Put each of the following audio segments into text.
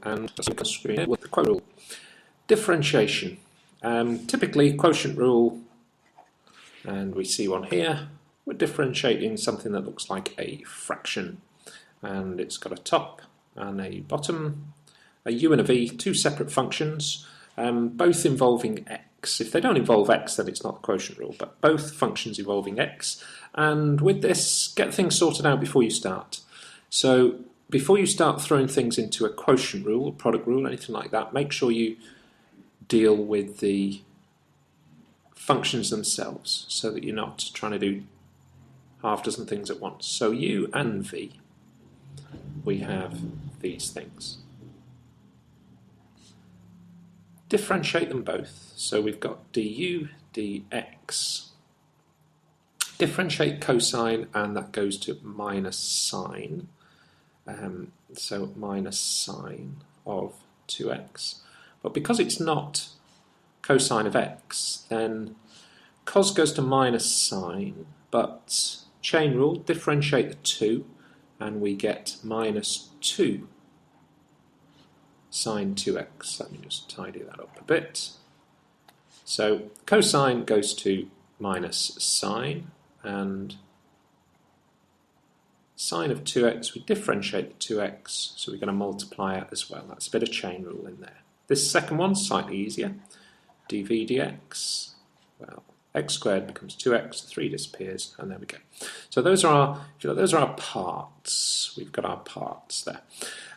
and the screen with the quotient rule. Differentiation. Typically, quotient rule, and we see one here, we're differentiating something that looks like a fraction. And it's got a top and a bottom, a u and a v, two separate functions, both involving x. If they don't involve x, then it's not the quotient rule, but both functions involving x. And with this, get things sorted out before you start. So before you start throwing things into a quotient rule, a product rule, anything like that, make sure you deal with the functions themselves so that you're not trying to do half a dozen things at once. So u and v, we have these things. Differentiate them both. So we've got du dx. Differentiate cosine, and that goes to minus sine. So minus sine of 2x. But because it's not cosine of x, then cos goes to minus sine, but chain rule, differentiate the 2, and we get minus 2 sine 2x. Let me just tidy that up a bit. So cosine goes to minus sine, and sine of 2x, we differentiate the 2x, so we're going to multiply it as well. That's a bit of chain rule in there. This second one's slightly easier. dv dx, well, x squared becomes 2x, 3 disappears, and there we go. So those are our parts. We've got our parts there.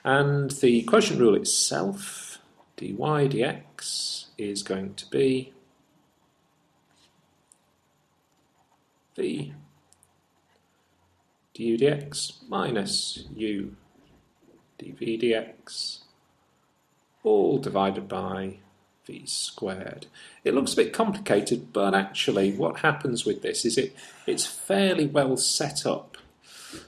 And the quotient rule itself, dy dx, is going to be v du dx minus u dv dx, all divided by v squared. It looks a bit complicated, but actually what happens with this is it's fairly well set up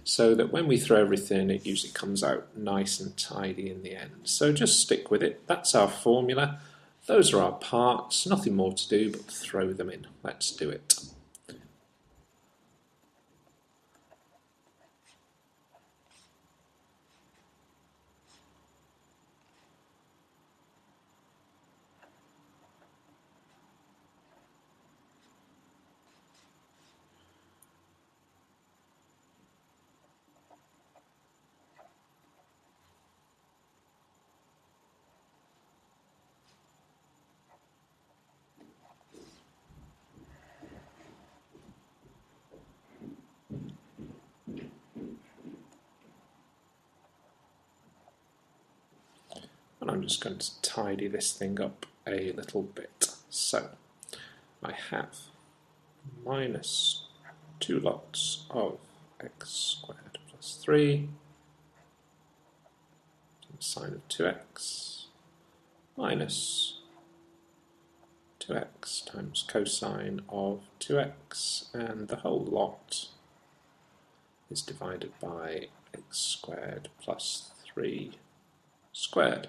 so that when we throw everything, it usually comes out nice and tidy in the end. So just stick with it. That's our formula. Those are our parts. Nothing more to do but throw them in. Let's do it. And I'm just going to tidy this thing up a little bit. So I have minus 2 lots of x squared plus 3 sine of 2x minus 2x times cosine of 2x, and the whole lot is divided by x squared plus 3 squared.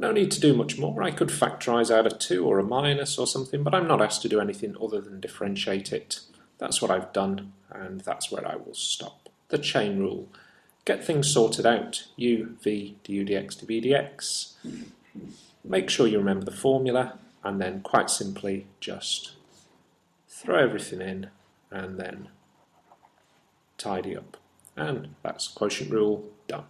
No need to do much more. I could factorise out a 2 or a minus or something, but I'm not asked to do anything other than differentiate it. That's what I've done, and that's where I will stop. The chain rule. Get things sorted out. u, v, du dx, dv dx. Make sure you remember the formula, and then quite simply just throw everything in and then tidy up. And that's quotient rule done.